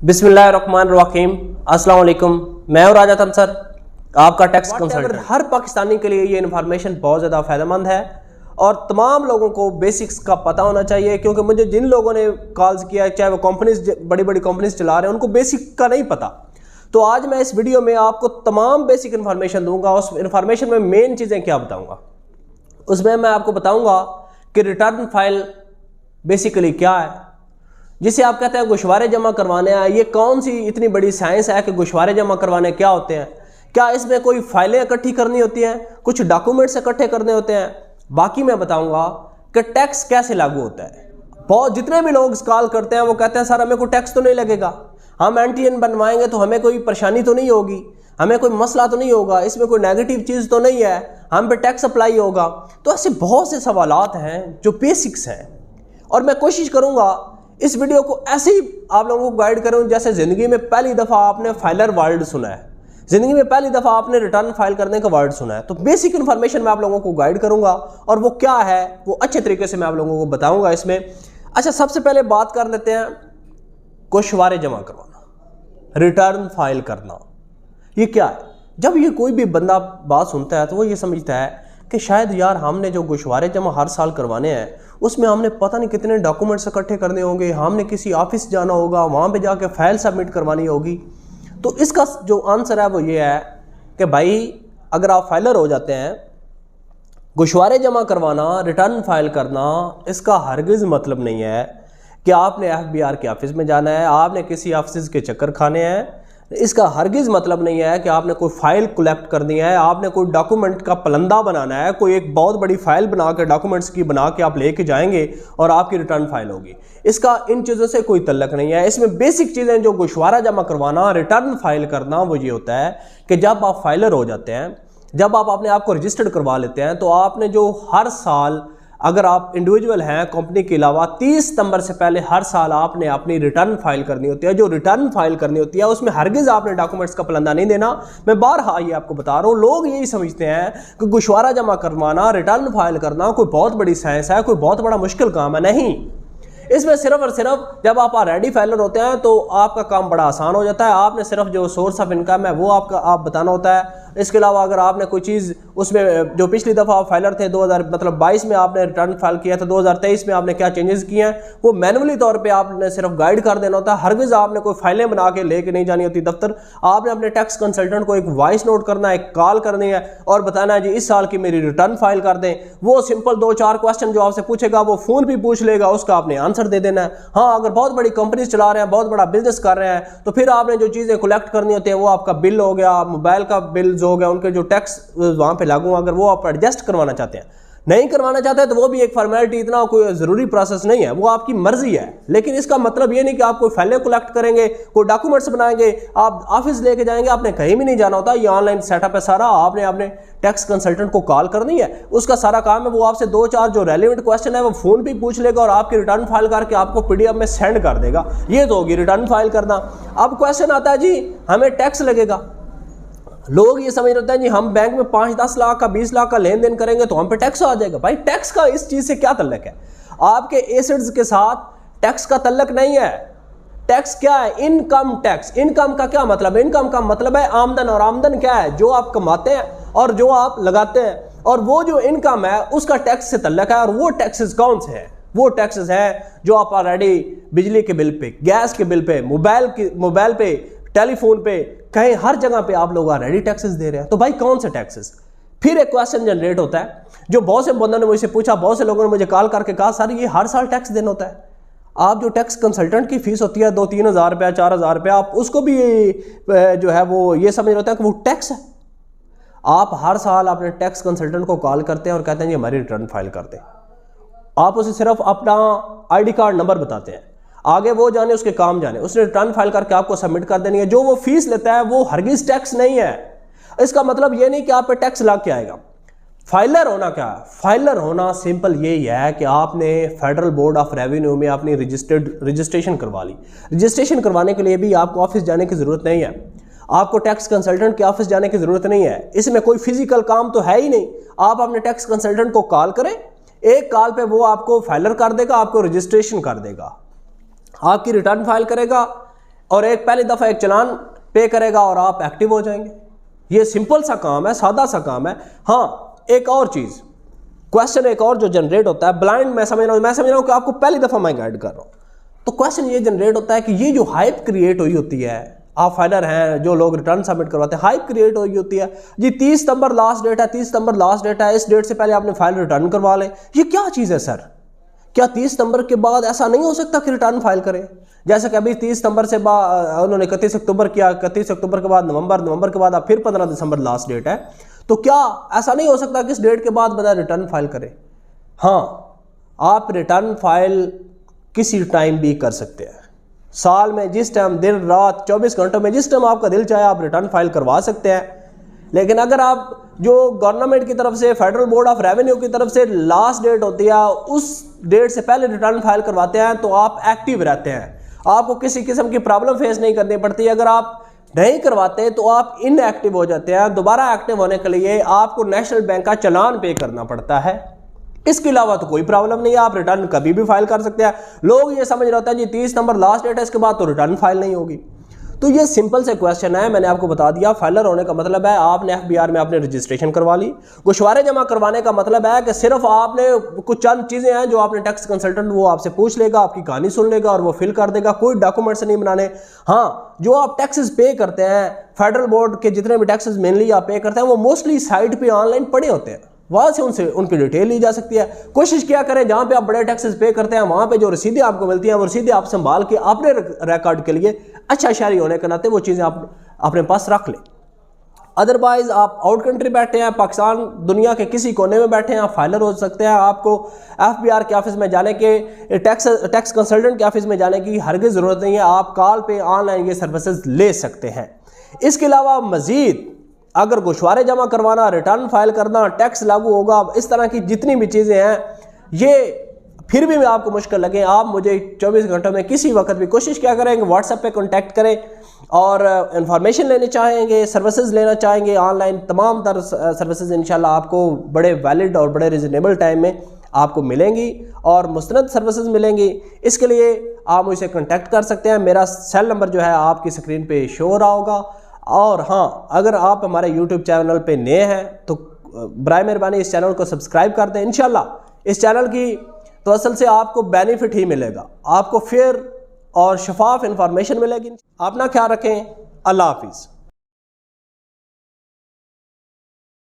बिस्मिल्लाहिर्रहमानिर्रहीम, अस्सलाम वालेकुम। मैं हूं राजा तमसर, आपका टैक्स कंसल्टेंट। हर पाकिस्तानी के लिए ये इन्फॉर्मेशन बहुत ज़्यादा फ़ायदेमंद है और तमाम लोगों को बेसिक्स का पता होना चाहिए, क्योंकि मुझे जिन लोगों ने कॉल्स किया है, चाहे वो कंपनीज बड़ी बड़ी कंपनीज चला रहे हैं, उनको बेसिक का नहीं पता। तो आज मैं इस वीडियो में आपको तमाम बेसिक इन्फॉर्मेशन दूंगा। उस इन्फॉर्मेशन में मेन चीज़ें क्या बताऊँगा, उसमें मैं आपको बताऊँगा कि रिटर्न फाइल बेसिकली क्या है, जिसे आप कहते हैं गोशवारे जमा करवाने हैं। ये कौन सी इतनी बड़ी साइंस है कि गोशवारे जमा करवाने क्या होते हैं? क्या इसमें कोई फाइलें इकट्ठी करनी होती हैं, कुछ डॉक्यूमेंट्स इकट्ठे करने होते हैं? बाकी मैं बताऊंगा कि टैक्स कैसे लागू होता है। बहुत जितने भी लोग कॉल करते हैं वो कहते हैं सर हमें कोई टैक्स तो नहीं लगेगा, हम NTN बनवाएंगे तो हमें कोई परेशानी तो नहीं होगी, हमें कोई मसला तो नहीं होगा, इसमें कोई नेगेटिव चीज़ तो नहीं है, हम पे टैक्स अप्लाई होगा। तो ऐसे बहुत से सवालात हैं जो बेसिक्स हैं, और मैं कोशिश करूँगा इस वीडियो को ऐसे ही आप लोगों को गाइड करूं जैसे ज़िंदगी में पहली दफ़ा आपने फाइलर वर्ड सुना है, ज़िंदगी में पहली दफ़ा आपने रिटर्न फाइल करने का वर्ड सुना है। तो बेसिक इन्फॉर्मेशन मैं आप लोगों को गाइड करूंगा और वो क्या है वो अच्छे तरीके से मैं आप लोगों को बताऊंगा इसमें। अच्छा, सबसे पहले बात कर लेते हैं गोशवारे जमा करवाना, रिटर्न फाइल करना। ये क्या है? जब ये कोई भी बंदा बात सुनता है तो वो ये समझता है कि शायद यार हमने जो गोशवारे जमा हर साल करवाने हैं उसमें हमने पता नहीं कितने डॉक्यूमेंट्स इकट्ठे करने होंगे, हमने किसी ऑफिस जाना होगा, वहाँ पे जाके फाइल सबमिट करवानी होगी। तो इसका जो आंसर है वो ये है कि भाई अगर आप फाइलर हो जाते हैं, गोशवारे जमा करवाना, रिटर्न फाइल करना, इसका हरगिज़ मतलब नहीं है कि आपने FBR के ऑफिस में जाना है, आपने किसी ऑफिस के चक्कर खाने हैं। इसका हरगिज़ मतलब नहीं है कि आपने कोई फाइल कलेक्ट करनी है, आपने कोई डॉक्यूमेंट का पलंदा बनाना है, कोई एक बहुत बड़ी फाइल बना के डॉक्यूमेंट्स की बना के आप लेके जाएंगे और आपकी रिटर्न फाइल होगी। इसका इन चीज़ों से कोई तल्लक नहीं है। इसमें बेसिक चीज़ें जो गोशवारा जमा करवाना, रिटर्न फाइल करना, वो ये होता है कि जब आप फाइलर हो जाते हैं, जब आप अपने आप को रजिस्टर्ड करवा लेते हैं, तो आपने जो हर साल, अगर आप इंडिविजुअल हैं कंपनी के अलावा, 30 सितंबर से पहले हर साल आपने अपनी रिटर्न फाइल करनी होती है। जो रिटर्न फाइल करनी होती है उसमें हरगिज़ आपने डॉक्यूमेंट्स का पलंदा नहीं देना। मैं बारहा ये आपको बता रहा हूँ, लोग यही समझते हैं कि गोशवारा जमा करवाना, रिटर्न फाइल करना कोई बहुत बड़ी साइंस है, कोई बहुत बड़ा मुश्किल काम है। नहीं, इसमें सिर्फ और सिर्फ जब आप ऑलरेडी फाइलर होते हैं तो आपका काम बड़ा आसान हो जाता है। आपने सिर्फ जो सोर्स ऑफ इनकम है वो आप बताना होता है। इसके अलावा अगर आपने कोई चीज़ उसमें, जो पिछली दफ़ा आप फाइलर थे 2022 में आपने रिटर्न फाइल किया था, 2023 में आपने क्या चेंजेस किए हैं, वो मैनुअली तौर पे आपने सिर्फ गाइड कर देना होता है। हरगिज़ आपने कोई फाइलें बना के लेके नहीं जानी होती दफ्तर। आपने अपने टैक्स कंसल्टेंट को एक वॉइस नोट करना है, एक कॉल करनी है और बताना है जी इस साल की मेरी रिटर्न फाइल कर दें। वो सिंपल 2-4 क्वेश्चन जो आपसे पूछेगा वो फ़ोन भी पूछ लेगा, उसका आपने आंसर दे देना है। हाँ, अगर बहुत बड़ी कंपनीज चला रहे हैं, बहुत बड़ा बिजनेस कर रहे हैं, तो फिर आपने जो चीज़ें कलेक्ट करनी होती है वो आपका बिल हो गया, मोबाइल का बिल्स हो गया, उनके जो टैक्स वहाँ पे लागू, अगर वो आप एडजस्ट करवाना चाहते हैं, नहीं करवाना चाहते तो वो भी एक फॉर्मेलिटी, इतना कोई ज़रूरी प्रोसेस नहीं है, वो आपकी मर्जी है। लेकिन इसका मतलब ये नहीं कि आप कोई फाइलें कलेक्ट करेंगे, कोई डॉक्यूमेंट्स बनाएंगे, आप ऑफिस लेके जाएंगे, आपने कहीं भी नहीं जाना होता। ये ऑनलाइन सेटअप है सारा। आपने अपने टैक्स कंसल्टेंट को कॉल करनी है, उसका सारा काम है, वो आपसे 2-4 जो रेलिवेंट क्वेश्चन है वो फ़ोन पे पूछ लेगा और आपकी रिटर्न फाइल करके आपको PDF में सेंड कर देगा। ये तो होगी रिटर्न फाइल करना। अब क्वेश्चन आता है जी हमें टैक्स लगेगा। लोग ये समझ रहे हैं जी हम बैंक में 5-10 लाख का 20 लाख का लेन देन करेंगे तो हम पे टैक्स आ जाएगा। भाई टैक्स का इस चीज़ से क्या तल्लक है? आपके एसेट्स के साथ टैक्स का तल्लक नहीं है। टैक्स क्या है? Income tax. इनकम का क्या मतलब है? इनकम का मतलब है आमदन। और आमदन क्या है? जो आप कमाते हैं और जो आप लगाते हैं, और वो जो इनकम है उसका टैक्स से तल्लक है। और वो टैक्सेस कौन से हैं? वो टैक्सेस हैं जो आप ऑलरेडी बिजली के बिल पे, गैस के बिल पे, मोबाइल पे, टेलीफोन पे, कहीं हर जगह पे आप लोग ऑलरेडी टैक्सेस दे रहे हैं। तो भाई कौन से टैक्सेस? फिर एक क्वेश्चन जनरेट होता है जो बहुत से बंदों ने मुझसे पूछा, बहुत से लोगों ने मुझे कॉल करके कहा सर ये हर साल टैक्स देना होता है। आप जो टैक्स कंसल्टेंट की फीस होती है 2-3 हज़ार रुपया, 4 हज़ार रुपया, आप उसको भी जो है वो ये समझ रहे हैं कि वो टैक्स है। आप हर साल अपने टैक्स कंसल्टेंट को कॉल करते हैं और कहते हैं जी हमारी रिटर्न फाइल कर दें। आप उसे सिर्फ अपना ID कार्ड नंबर बताते हैं, आगे वो जाने उसके काम जाने, उसने रिटर्न फाइल करके आपको सबमिट कर देनी है। जो वो फीस लेता है वो हरगिज़ टैक्स नहीं है। इसका मतलब ये नहीं कि आप पे टैक्स लग के आएगा। फाइलर होना क्या है? फाइलर होना सिंपल यही है कि आपने फेडरल बोर्ड ऑफ रेवेन्यू में अपनी रजिस्ट्रेशन करवा ली। रजिस्ट्रेशन करवाने के लिए भी आपको ऑफिस जाने की ज़रूरत नहीं है, आपको टैक्स कंसल्टेंट के ऑफिस जाने की ज़रूरत नहीं है। इसमें कोई फिजिकल काम तो है ही नहीं। आप अपने टैक्स कंसल्टेंट को कॉल करें, एक कॉल पे वो आपको फाइलर कर देगा, आपको रजिस्ट्रेशन कर देगा, आपकी रिटर्न फाइल करेगा, और एक पहली दफ़ा एक चलान पे करेगा और आप एक्टिव हो जाएंगे। ये सिंपल सा काम है, सादा सा काम है। हाँ, एक और चीज़, क्वेश्चन एक और जो जनरेट होता है ब्लाइंड, मैं समझ रहा हूँ कि आपको पहली दफ़ा मैं गाइड कर रहा हूँ, तो क्वेश्चन ये जनरेट होता है कि ये जो हाइप क्रिएट हुई होती है, आप फाइलर हैं जो लोग रिटर्न सबमिट करवाते हैं, हाइप क्रिएट हुई होती है जी 30 सितंबर लास्ट डेट है, 30 सितंबर लास्ट डेट है, इस डेट से पहले आपने फाइल रिटर्न करवा लें। ये क्या चीज़ है सर? क्या 30 सितंबर के बाद ऐसा नहीं हो सकता कि रिटर्न फाइल करें? जैसे कि अभी 30 सितंबर से बाद उन्होंने 31 अक्टूबर किया, 31 अक्टूबर के बाद नवंबर के बाद अब फिर 15 दिसंबर लास्ट डेट है, तो क्या ऐसा नहीं हो सकता कि इस डेट के बाद बंदा रिटर्न फाइल करे? हाँ, आप रिटर्न फाइल किसी टाइम भी कर सकते हैं। साल में जिस टाइम, दिन रात 24 घंटों में जिस टाइम आपका दिल चाहे आप रिटर्न फाइल करवा सकते हैं। लेकिन अगर आप जो गवर्नमेंट की तरफ से, फेडरल बोर्ड ऑफ रेवेन्यू की तरफ से लास्ट डेट होती है उस डेट से पहले रिटर्न फाइल करवाते हैं तो आप एक्टिव रहते हैं, आपको किसी किस्म की प्रॉब्लम फेस नहीं करनी पड़ती। अगर आप नहीं करवाते तो आप इनएक्टिव हो जाते हैं। दोबारा एक्टिव होने के लिए आपको नेशनल बैंक का चालान पे करना पड़ता है। इसके अलावा तो कोई प्रॉब्लम नहीं है, आप रिटर्न कभी भी फाइल कर सकते हैं। लोग ये समझ रहे होते हैं जी 30 नंबर लास्ट डेट है, इसके बाद तो रिटर्न फाइल नहीं होगी। तो ये सिंपल से क्वेश्चन है, मैंने आपको बता दिया। फाइलर होने का मतलब है आपने एफबीआर में आपने रजिस्ट्रेशन करवा ली। गोशवारे जमा करवाने का मतलब है कि सिर्फ आपने कुछ चंद चीज़ें हैं जो आपने टैक्स कंसल्टेंट वो आपसे पूछ लेगा, आपकी कहानी सुन लेगा और वो फिल कर देगा, कोई डॉक्यूमेंट्स नहीं बनाने। हाँ, जो आप टैक्सेस पे करते हैं, फेडरल बोर्ड के जितने भी टैक्सेस मेनली आप पे करते हैं वो मोस्टली साइट पे ऑनलाइन पड़े होते हैं, वहाँ से उनसे उनकी डिटेल ली जा सकती है। कोशिश क्या करें जहाँ पे आप बड़े टैक्सेस पे करते हैं वहाँ पे जो रसीदें आपको मिलती हैं वो रसीदें आप संभाल के अपने रिकॉर्ड के लिए अच्छा शहरी होने के नाते वो चीज़ें आप अपने पास रख लें। अदरवाइज आप आउट कंट्री बैठे हैं, पाकिस्तान दुनिया के किसी कोने में बैठे हैं, आप फाइलर हो सकते हैं। आपको एफबीआर के ऑफिस में जाने के, टैक्स कंसल्टेंट के ऑफिस में जाने की हरगिज़ ज़रूरत नहीं है। आप कॉल पे ऑनलाइन ये सर्विसेज ले सकते हैं। इसके अलावा मज़ीद अगर गोशवारे जमा करवाना, रिटर्न फाइल करना, टैक्स लागू होगा, इस तरह की जितनी भी चीज़ें हैं, ये फिर भी आपको मुश्किल लगे, आप मुझे 24 घंटों में किसी वक्त भी कोशिश क्या करेंगे, व्हाट्सएप पे कांटेक्ट करें और इन्फॉर्मेशन लेने चाहेंगे, सर्विसेज लेना चाहेंगे ऑनलाइन, तमाम तर सर्विसेज इंशाल्लाह आपको बड़े वैलिड और बड़े रिजनेबल टाइम में आपको मिलेंगी और मुस्तनद सर्विसेज मिलेंगी। इसके लिए आप मुझसे कांटेक्ट कर सकते हैं। मेरा सेल नंबर जो है आपकी स्क्रीन पे शो हो रहा होगा। और हाँ, अगर आप हमारे यूट्यूब चैनल पे नए हैं तो बराए मेहरबानी इस चैनल को सब्सक्राइब कर दें। इंशाल्लाह इस चैनल की तो असल से आपको बेनिफिट ही मिलेगा, आपको फेयर और शफाफ इंफॉर्मेशन मिलेगी। अपना ख्याल रखें। अल्लाह हाफिज़।